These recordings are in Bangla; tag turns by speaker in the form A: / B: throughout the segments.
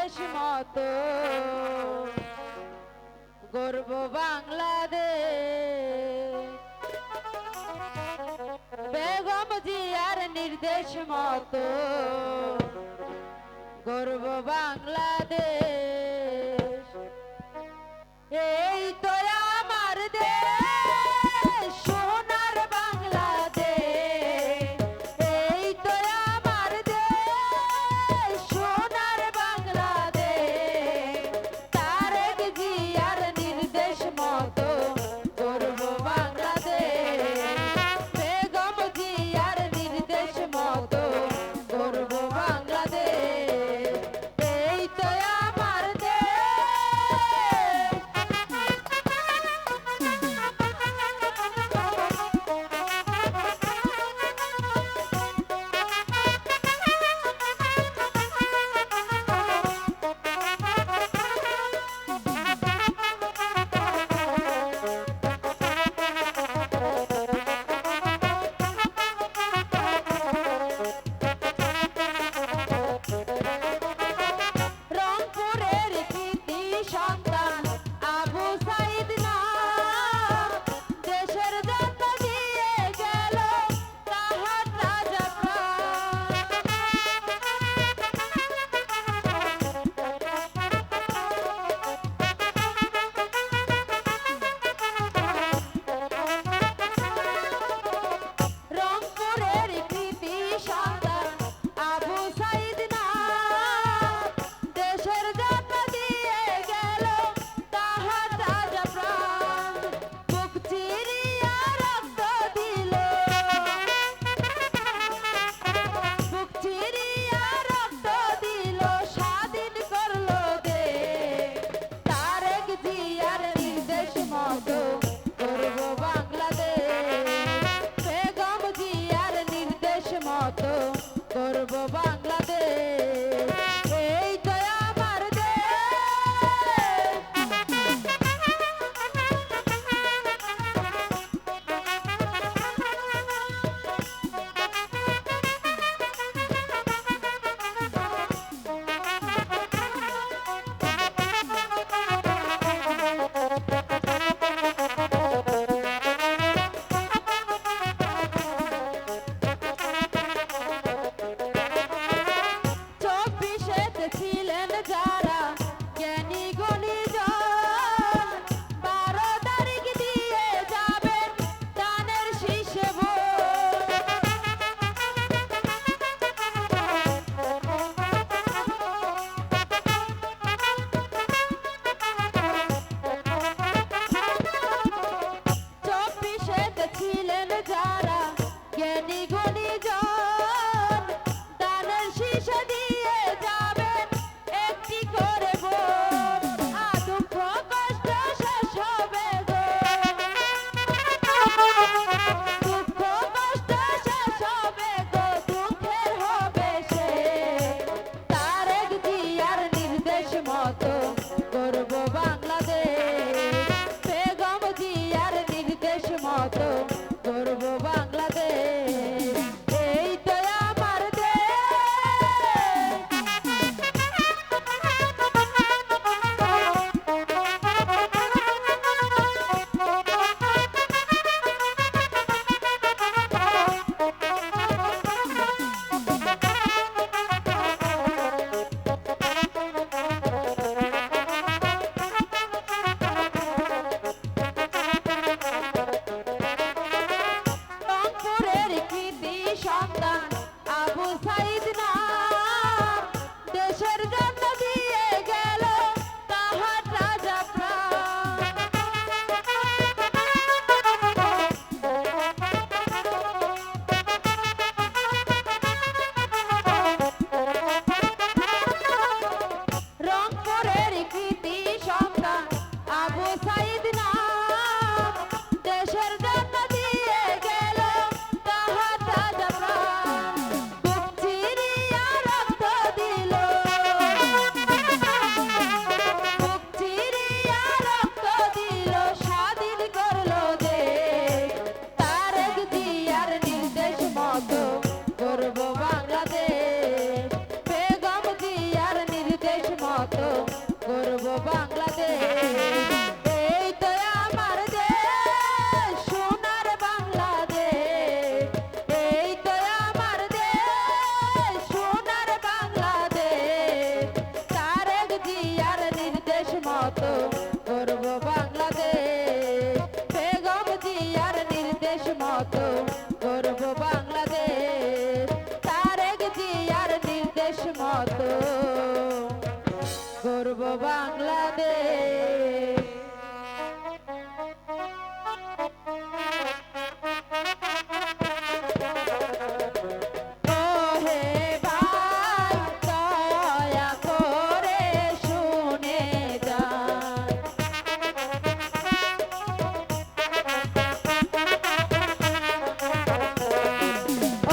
A: নির্দেশ মতো গর্ব বাংলাদেশ। বেগম জিয়ার নির্দেশ মতো গর্ব বাংলাদেশ। এই তো আমার দেশ সোনার বাংলাদেশ। এই তো আমার দেশ সোনার বাংলাদেশ। তারেক জিয়ার নির্দেশ মতো গর্ব বাংলাদেশ। বেগম জিয়ার নির্দেশ মতো গর্ব বাংলাদেশ। এই তো আমার রংপুরের কৃতি সন্তান আবু সাইদ নাম। দেশের জন্য দিয়ে গেল তাহার রাজা প্রাণ। রংপুরের কৃতি সন্তান আবু সাইদ নাম। দেশের জন্য দিয়ে গেল তাহার রাজা প্রাণ। বুক চিরিয়া রক্ত দিল, বুক চিরিয়া রক্ত দিল, স্বাধীন করলো দেশ। তারেক জিয়ার নির্দেশ মতো গর্ব বাংলাদেশ। বেগম জিয়ার নির্দেশ মতো গর্ব বাংলাদেশ। এই তো আমার চব্বিশেতে ছিলেন যারা জ্ঞানী গুণীজন, 12 তারিখ দিয়ে যাবেন দানের শীষে ভোট। চব্বিশেতে ছিলেন যারা জ্ঞানী গুণীজন, দানের শীষে দিয়ে যাবেন একটি মতো গর্ব বাংলাদেশ। এই তো আমার দেশ সোনার বাংলাদেশ, এই তো আমার দেশ সোনার বাংলাদেশ। তারেক জিয়ার নির্দেশ মতো গর্ব বাংলাদেশ, বেগম জিয়ার নির্দেশ মতো গর্ব বাংলাদেশ, তারেক জিয়ার নির্দেশ মতো গর্ব বাংলাদেশ। ওহে ভাই দয়া করে শুনে যান,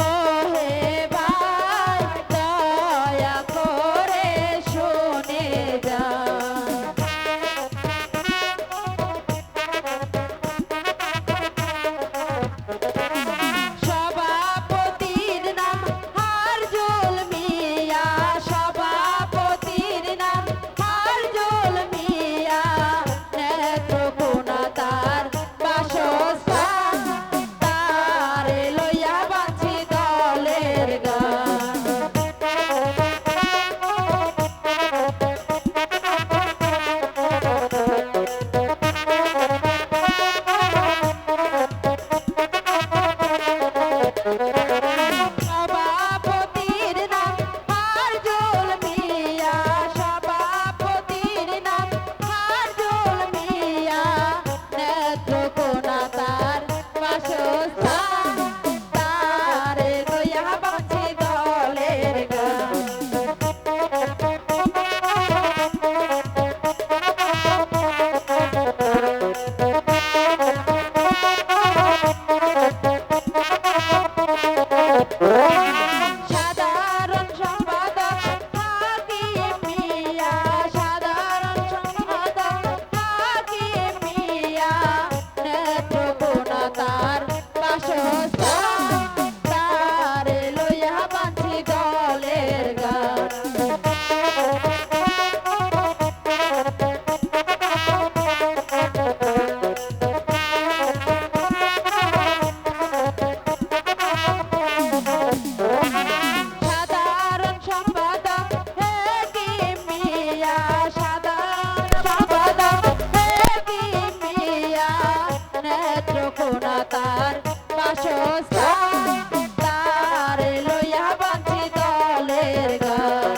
A: ওহে ভাই দয়া করে শুনে যান। সভাপতির নাম হারজুল মিয়া, সভাপতির নাম হারজুল মিয়া, নেত্রকোনা তার বাসস্থান, তারে লইয়া বাঁচি দলের গান। সভাপতির নাম হারজুল মিয়া, সভাপতির নাম হারজুল মিয়া, নেত্রকোনা তার বাসস্থান, তারে লইয়া বাঁচি দলের গান। সাধারণ সম্পাদক হাকিম মিয়া, সাধারণ সম্পাদক হাকিম মিয়া, নেত্রকোনা তার বাসস্থান, তারে লইয়া বাঁচি দলের গান। সাধারণ সম্পাদক হাকিম মিয়া, সাধারণ সম্পাদক হাকিম মিয়া, নেত্রকোনা তার বাসস্থান, তারে লইয়া বাঁচি দলের গান।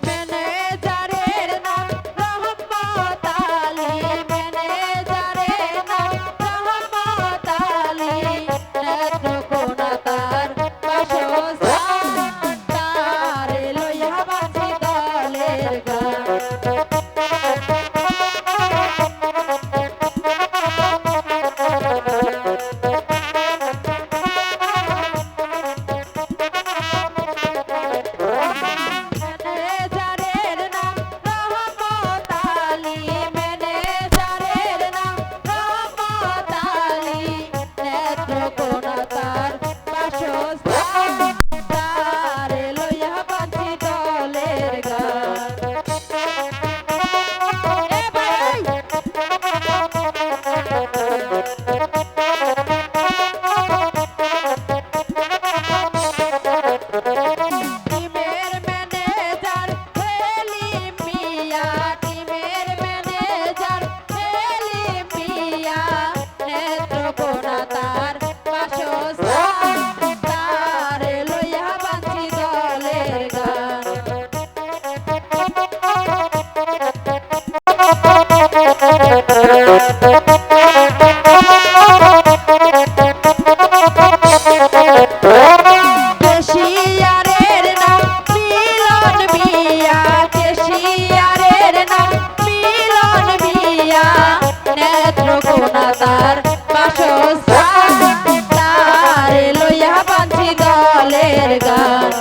A: ম্যানেজারের নাম রহমত আলী, ম্যানেজারের নাম রহমত আলী, নেত্রকোনা তার বাসস্থান, তারে লইয়া বাঁচি দলের গান। ম্যানেজারের নাম রহমত আলী, ম্যানেজারের নাম রহমত আলী, নেত্রকোনা তার বাসস্থান, তারে লইয়া বাঁচি দলের গান। এ ভাই টিমের ম্যানেজার সেলিম মিয়া, টিমের ম্যানেজার সেলিম মিয়া, নেত্রকোনা তার বাসস্থান, তারে লইয়া বাঁচি দলের গান। কেশিয়ারের নাম মিলন মিয়া, কেশিয়ারের নাম মিলন মিয়া, নেত্রকোনা তার বাসস্থান, তারে লইয়া বাঁচি দলের গান।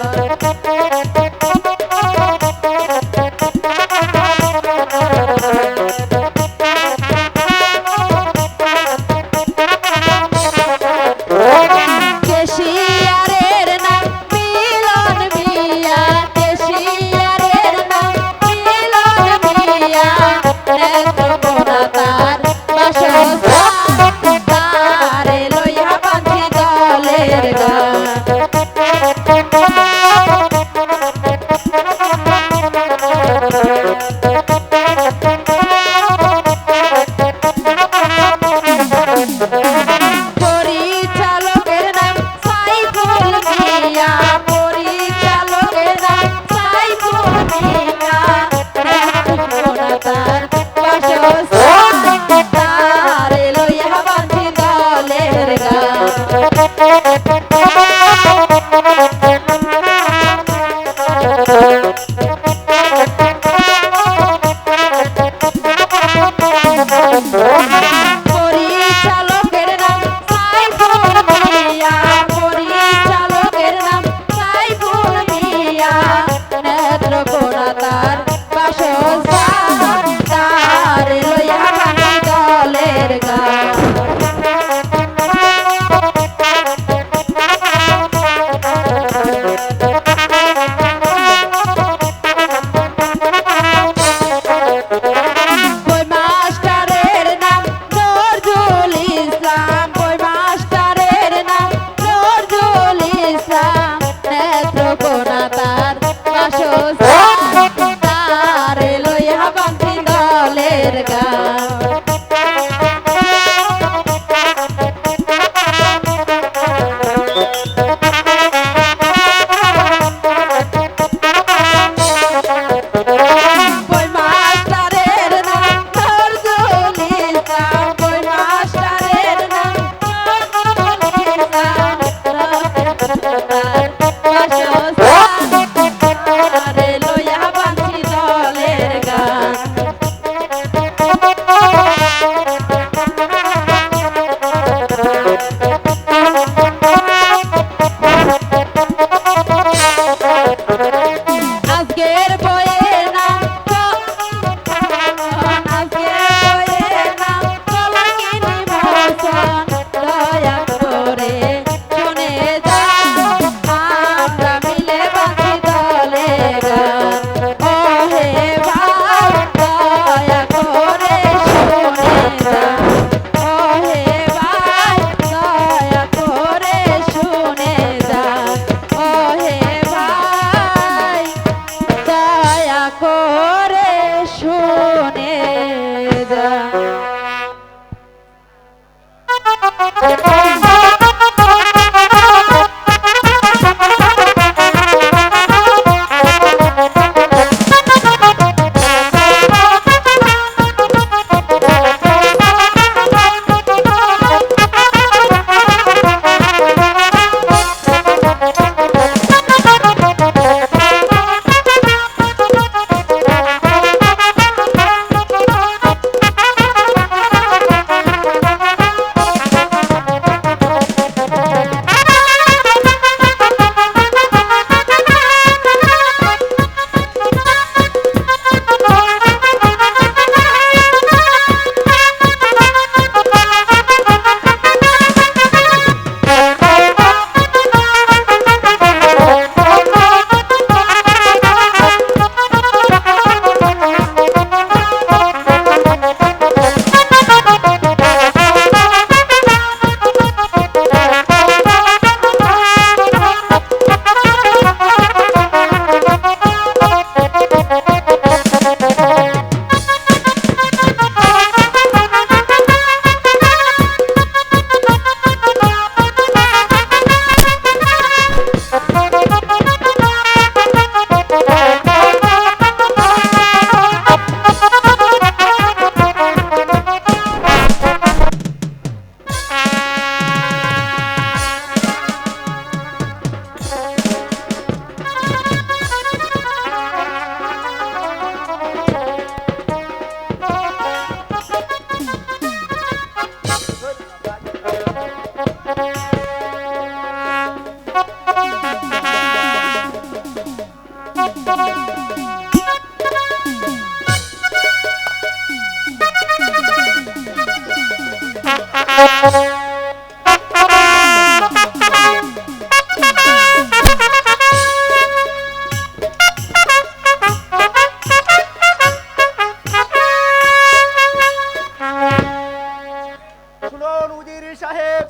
B: শুনুন উজির সাহেব,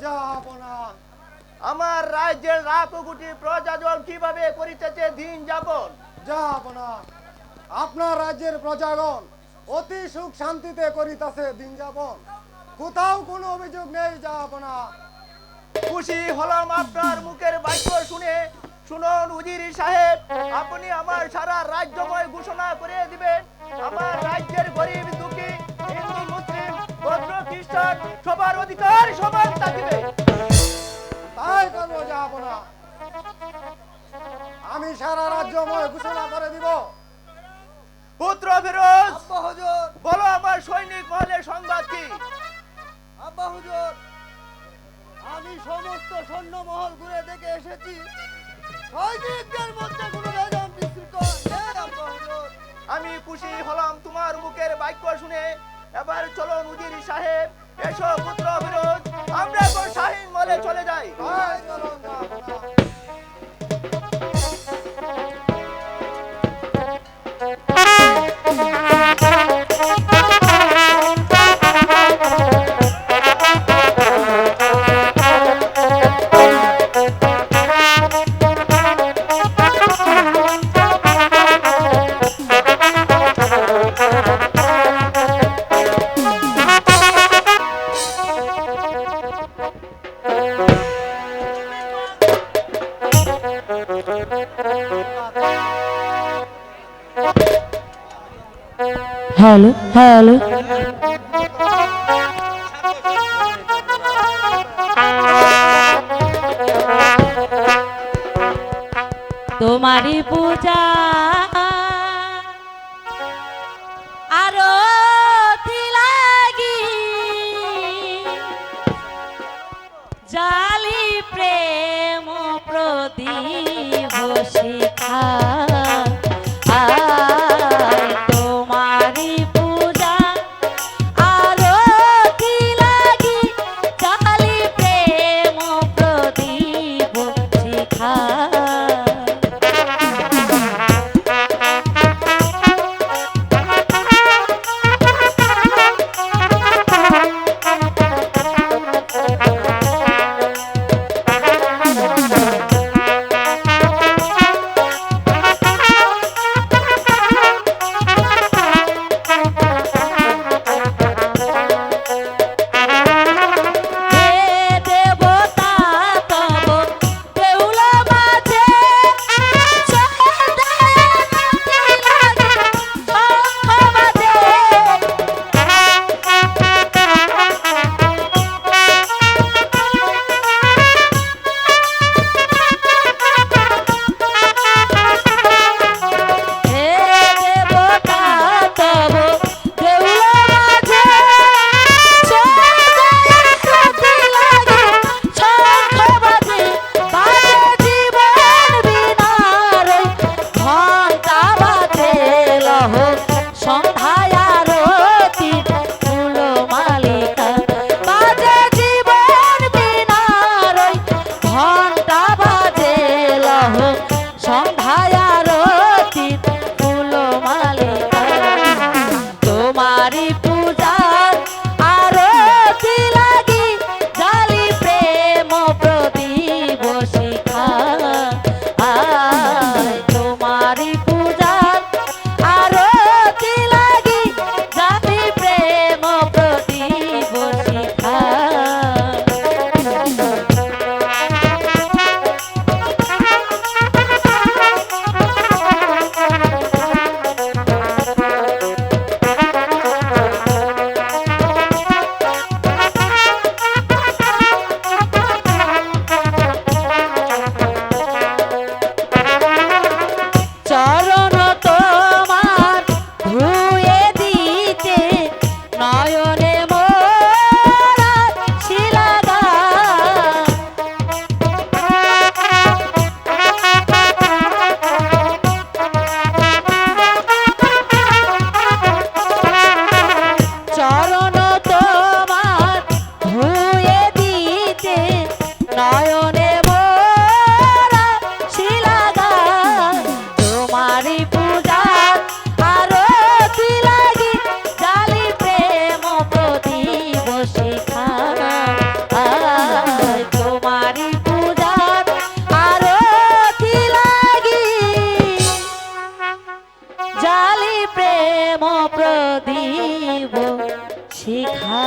B: আমার রাজ্যের লাখো কোটি প্রজাজন কিভাবে করিতেছে দিন যাপন।
C: যাহাপনা, আপনার রাজ্যের প্রজাগণ অতি সুখ শান্তিতে করিতেছে দিন যাপন, কোথাও কোনো অভিযোগ নেই। যাহাপনা,
B: খুশি হলাম আপনার মুখের বাক্য শুনে। শুনুন উজির সাহেব, আপনি আমার সারা রাজ্যময় ঘোষণা করে দিবেন, আমার রাজ্যের গরিব দুঃখী হিন্দু মুসলিম বৌদ্ধ খ্রিস্টান সবার অধিকার সমান থাকিবে।
C: তাই করবো। যাহাপনা, আমি সারা রাজ্যময় ঘোষণা করে দিব।
B: পুত্র ফিরোজ,
D: আব্বা হুজুর,
B: বলো আমার সৈনিক মহলের সংবাদ কি?
D: আব্বা হুজুর, আমি সমস্ত সৈন্য মহল ঘুরে দেখে এসেছি, সৈনিকদের মধ্যে কোনো বেদম বিশৃঙ্খলা নেই। আব্বা হুজুর,
B: আমি খুশি হলাম তোমার মুখের বাক্য শুনে। এবার চলো উজির সাহেব, এসো পুত্র ফিরোজ, আমরা এখন শাহীন মহলে চলে যাই।
C: তাই চলুন। যাহাপনা,
A: হ্যালো হ্যালো, তোমারই পূজা আরতি লাগি জালি প্রেম প্রদীপ শিখা আয় তোমারি পূজা আরতি লাগি জালি প্রেম প্রদীপ শিখা। শিখা।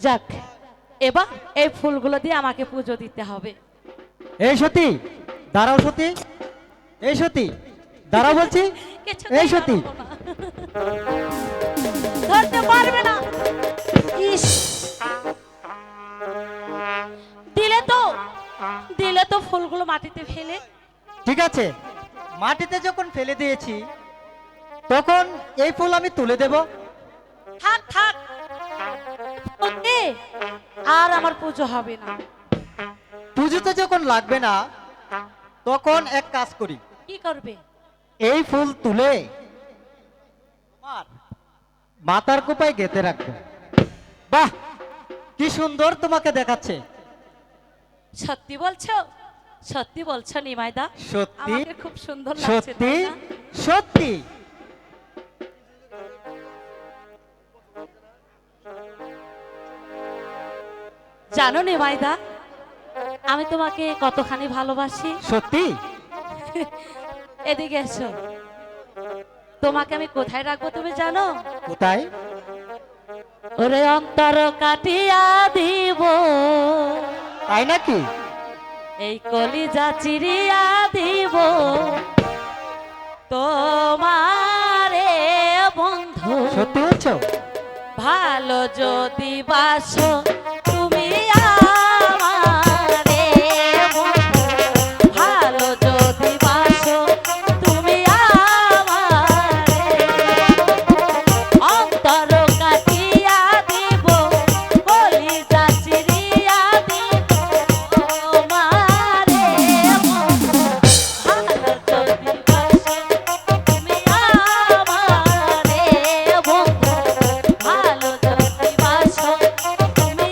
A: যাক, এবার এই ফুলগুলো দিয়ে আমাকে পুজো দিতে হবে।
E: এই সতী, দাঁড়াও সতী, এই সতী দাঁড়াও বলছি,
A: কিছুতেই
E: এই সতী।
A: পারবো না। ধরতে পারবে না। ইস, দিলে তো ফুলগুলো মাটিতে ফেলে।
E: ঠিক আছে, মাটিতে যখন ফেলে দিয়েছি তখন এই ফুল আমি তুলে দেব।
A: থাক থাক, ওতে আর আমার পুজো হবে না।
E: পুজোতে যখন লাগবে না তখন এক কাজ করি,
A: কি করবে?
E: এই ফুল তুলে আমার মাথার কোপায় গেঁথে রাখবো। বাহ, কি সুন্দর তোমাকে দেখাচ্ছে।
A: সত্যি বলছো? সত্যি বলছো নিমাইদা?
E: সত্যি,
A: আমাকে খুব সুন্দর লাগছে,
E: সত্যি,
A: তাই না?
E: সত্যি।
A: জানো নিমাইদা, আমি তোমাকে কতখানি ভালোবাসি।
E: সত্যি?
A: এদিকে এসো, তোমাকে আমি কোথায় রাখবো তুমি জানো?
E: কোথায়?
A: ওরে অন্তর কাটিয়া দিব,
E: তাই নাকি?
A: এই কলিজা চিরিয়া দিব তোমারে বন্ধু।
E: সত্যি বলছো?
A: ভালো যদি বাসো তুমি আমারে বন্ধু, ভালো যদি বাসো তুমি আমারে, অন্তর কাটিয়া দিব, কলিজা চিরিয়া দিব তোমারে বন্ধু, ভালো যদি বাসো তুমি আমারে বন্ধু, ভালো যদি বাসো তুমি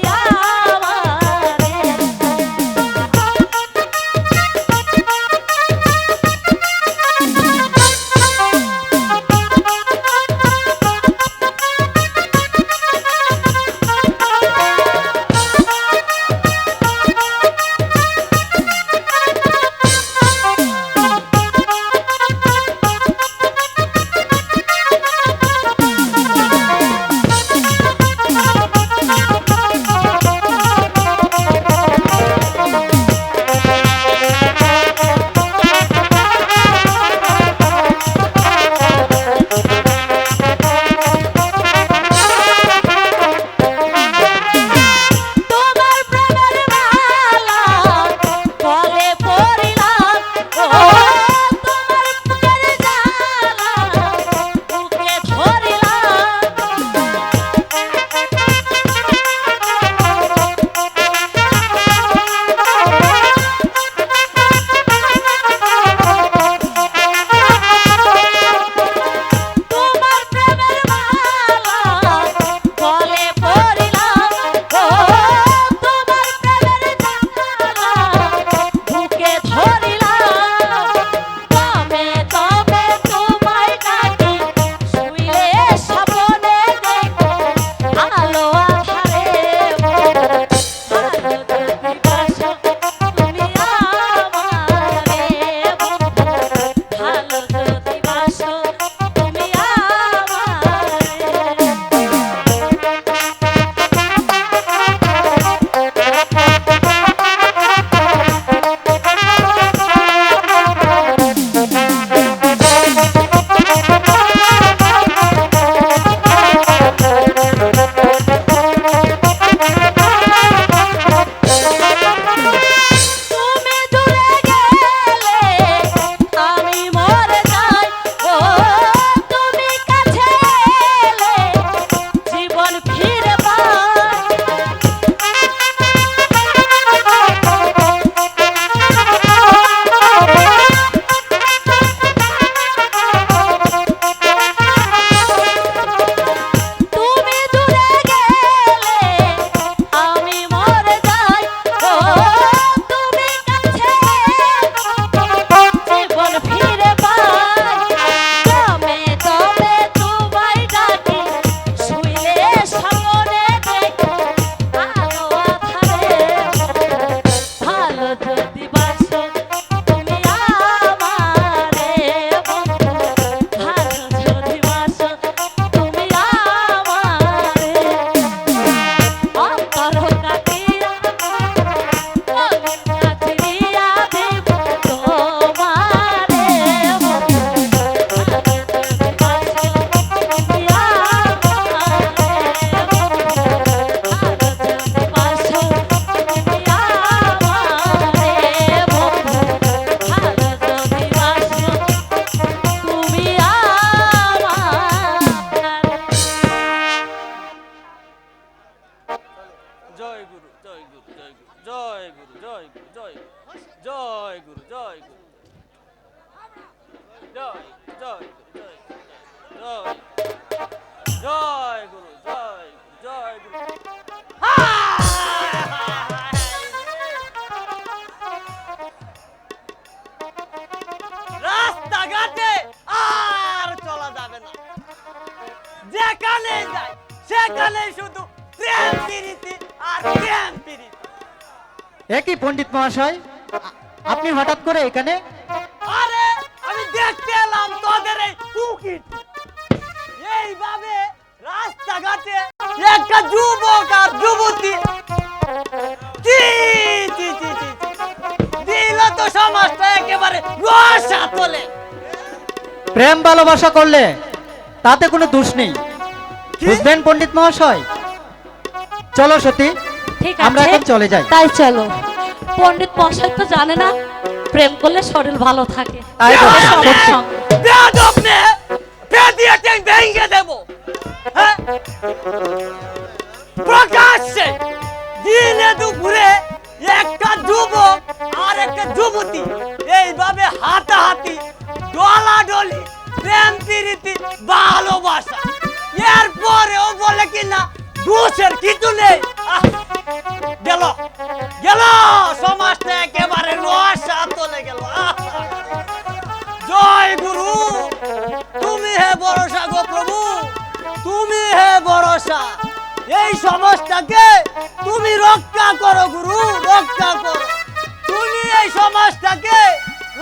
F: জয় জয় গুরু জয় জয় গুরু রাস্তাঘাটে আর চলা যাবে না, যেখানে যাই সেখানে শুধু প্রেম প্রীতি আর প্রেম প্রীতি।
E: একই পণ্ডিত মহাশয়, আপনি হঠাৎ করে এখানে?
F: আরে আমি দেখতে এলাম তোদের এই টুকিট এইভাবে রাস্তাঘাটে একটা যুবক আর যুবতী টি টি টি টি দিল তো সমাজটা একেবারে রসা তোলে।
E: প্রেম ভালোবাসা করলে তাতে কোনো দোষ নেই,
F: কি?
E: বুঝলেন পণ্ডিত মহাশয়? চলো সতী,
A: ঠিক
E: আমরা
A: আছে
E: এখন চলে যাই।
A: তাই চলো। পণ্ডিত মশাই তো জানে না প্রেম করলে শরীর ভালো থাকে।
E: তাই তো,
A: সঙ্গে
E: সত্যি।
A: সঙ্গে।
F: বেয়াদব নে, পেদিয়ে টেং ভেঙে দেব। হ্যাঁ? প্রকাশ্যে দিনে দুপুরে একটা যুবক আর একটা যুবতী এইভাবে হাতাহাতি ডলাডলি প্রেম প্রীতি ভালোবাসা, এরপরেও বলে কিনা দোষের কিছু নেই। গেল গেল সমাজটা একেবারে রসা চলে গেল। জয় গুরু, তুমি হে ভরসা গো প্রভু, তুমি হে ভরসা। এই সমাজটাকে তুমি রক্ষা করো গুরু, রক্ষা করো। তুমি এই সমাজটাকে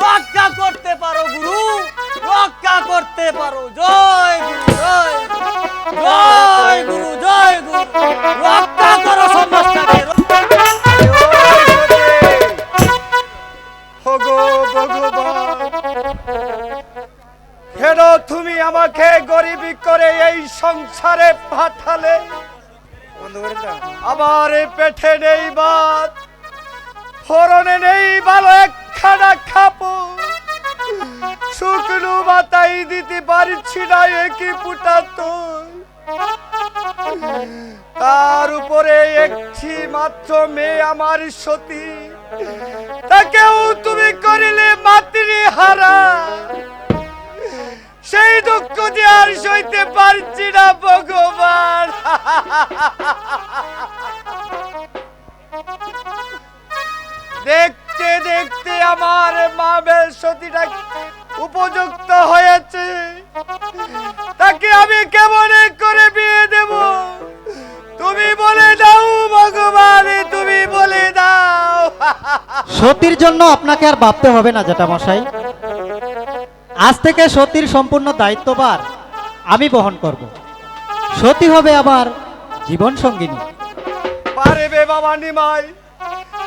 F: রক্ষা করতে পারো গুরু, রক্ষা করতে পারো। জয় গুরু জয় গুরু, জয় গুরু জয় গুরু, রক্ষা করো সমাজটাকে।
B: ওগো ভগবান, কেন তুমি আমাকে গরিবি করে এই সংসারে পাঠালে? আমার পেটে নেই ভাত, ফরনে নেই ভালো একখানা কাপড়, শুকনো মাথায় দিতে পারছি না একই ফুটা তোর। তার উপরে একটি মাত্র মেয়ে আমার সতী, তাকেও তুমি করিলে মাতৃহারা। সেই দুঃখ যে আর সইতে পারছি না ভগবান। দেখতে দেখতে আমার মা সতীটা উপযুক্ত হয়েছে, তাকে আমি কেমন করে বিয়ে দেব? তুমি বলে দাও ভগবান, তুমি বলে দাও।
E: সতীর জন্য আপনাকে আর ভাবতে হবে না জেঠা মশাই, আজ থেকে সতীর সম্পূর্ণ দায়িত্বভার আমি বহন করব। সতী হবে আমার জীবন সঙ্গিনী।
B: পারবে বাবা নিমাই,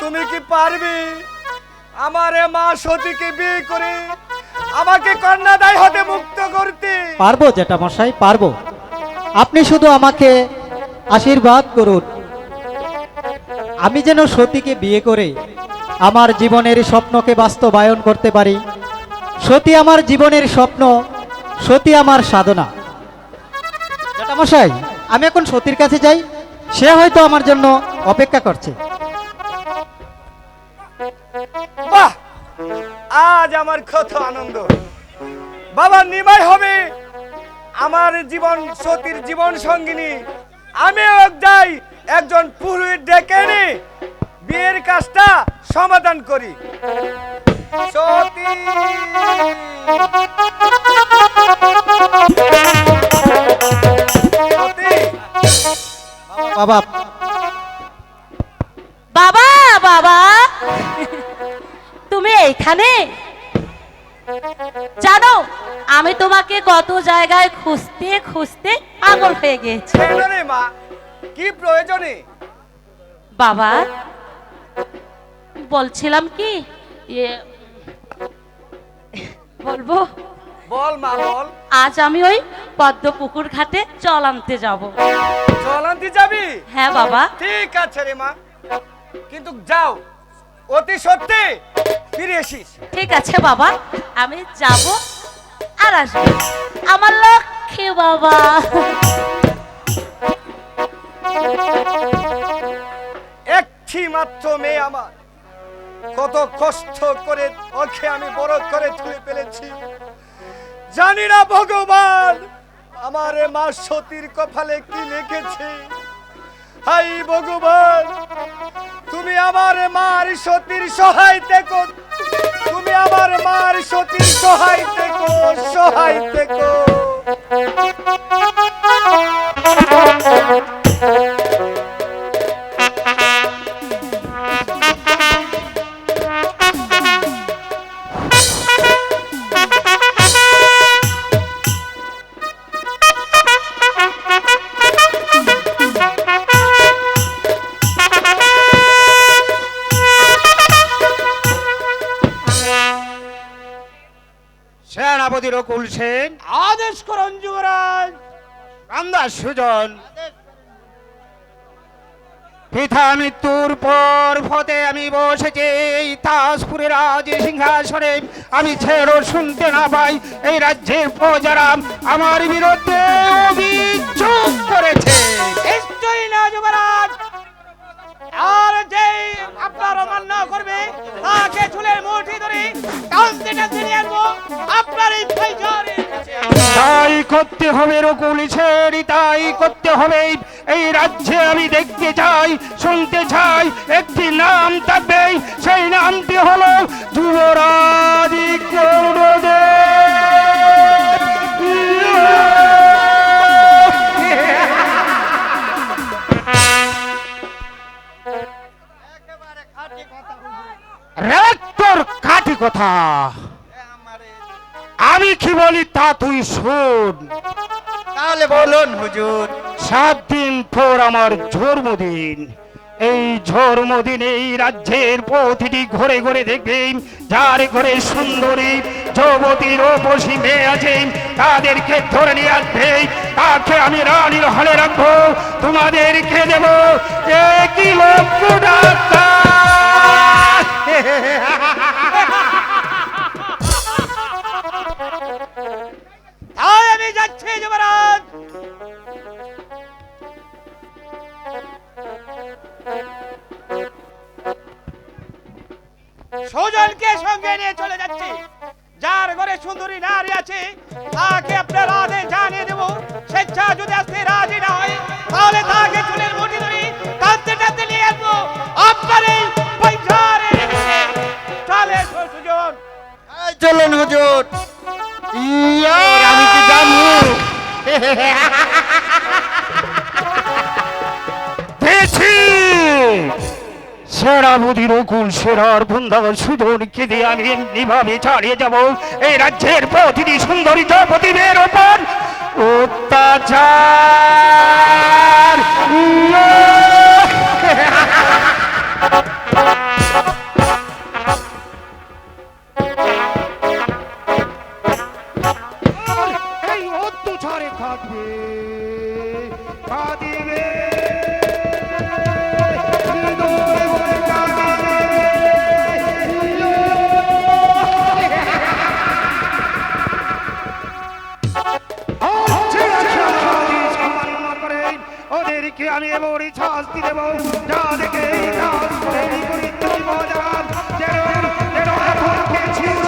B: তুমি কি পারবে আমার মা সতীকে বিয়ে করে আমাকে কন্যাদায় হতে মুক্ত করতে?
E: পারবো জেঠা মশাই, পারবো। আপনি শুধু আমাকে আশীর্বাদ করুন, আমি যেন সতীকে বিয়ে করে আমার জীবনের স্বপ্নকে বাস্তবায়ন করতে পারি। সতী আমার জীবনের স্বপ্ন, সতী আমার সাধনা। জেঠা মশাই, আমি এখন সতীর কাছে যাই, সে হয়তো আমার জন্য অপেক্ষা করছে।
B: বাহ, আজ আমার কত আনন্দ। বাবা নিমাই হবে আমার জীবন সতীর জীবন সঙ্গিনী। আমিও যাই একজন পুরোহিত ডেকে এনে বিয়ের কাজটা সমাধান করি। সতী সতী,
E: বাবা,
A: বাবা বাবা, তুমি এইখানে? জানো আমি তোমাকে কত জায়গায় খুঁজতে খুঁজতে পাগল হয়ে গেছি।
B: কেন রে মা, কি প্রয়োজনে?
A: বাবা বলছিলাম কি, বলবো?
B: বল মা বল।
A: আজ আমি ওই পদ্ম পুকুর ঘাটে জল আনতে যাব।
B: জল আনতে যাবি?
A: হ্যাঁ বাবা।
B: ঠিক আছে রে মা, কিন্তু যাও অতি সত্যি ফিরে এসিস।
A: ঠিক আছে বাবা, আমি যাব আর আসবো। আমার লক্ষ্মী বাবা।
B: একটি মাত্র মেয়ে আমার, কত কষ্ট করে ওকে আমি বড় করে তুলে ফেলেছি।
C: জানি না ভগবান আমার মা সতীর কপালে কি লিখেছে। হাই ভগবান, তুমি আমার মার সতীর সহায় থেকো, তুমি আমার মার সতীর সহায় থেকো, সহায় থেকো।
G: সেনাপতি রকুল সেন,
F: আদেশ করুন যুবরাজ।
G: কান্দা সুজন, পিতা মৃত্যুর পর ফতে আমি বসেছি এই তাজপুরের রাজ সিংহাসনে। আমি ছেড়ো শুনতে না পাই এই রাজ্যের প্রজারা আমার বিরুদ্ধে অভিযোগ করেছে।
F: নিশ্চয়ই না যুবরাজ, আর যে আপনার অমান্য করবে তাকে চুলের মুঠি ধরে টানতে টানতে নিয়ে আসবো আপনার এই ভাইজানের কাছে।
G: তাই করতে হবে রকুল সেন, তাই করতে হবে। এই রাজ্যে আমি দেখতে চাই, শুনতে চাই একটি নাম থাকবে, সেই নামটি হলো যুবরাজ রেক্টর কাঠি কথা। আমি কি বলি তা তুই শোন।
B: তাহলে বলুন হুজুর।
G: 7 দিন পর আমার জন্মদিন। এই জন্মদিন এই রাজ্যের প্রতিটি ঘরে ঘরে দেখবেন যার ঘরে সুন্দরী যুবতী রূপসী মেয়ে আছে তাদেরকে ধরে নিয়ে আসবে, তাকে আমি রানীর হলে রাখবো, তোমাদেরকে দেব 1 লক্ষ টাকা।
F: তাই আমি যাচ্ছি যুবরাজ। সুজনকে সঙ্গে নিয়ে চলে যাচ্ছি। যার ঘরে সুন্দরী নারী আছে তাকে আপনার আদেশ জানিয়ে দেব। স্বেচ্ছা যদি আসতে রাজি না হয় তাহলে তাকে চুলের মুঠি ধরে টানতে টানতে নিয়ে আসবো আপনার এই ভাইজানের কাছে। চলে সুজন।
B: চলুন হুজুর।
G: আমি কি জানি দেখছি সেরা বুধি রকুল সেরার বন্ধু সুজনকে দিয়ে আমি এমনিভাবে ছাড়িয়ে যাব এই রাজ্যের প্রতিটি সুন্দরী যুবতীদের ওপর অত্যাচার। এই অত্যাচারে কাঁদবে কাঁদিবে ওদেরকে আমি এমনই শাস্তি দেব যা দেখে এই কাজ করে যেন এখন কে ছিল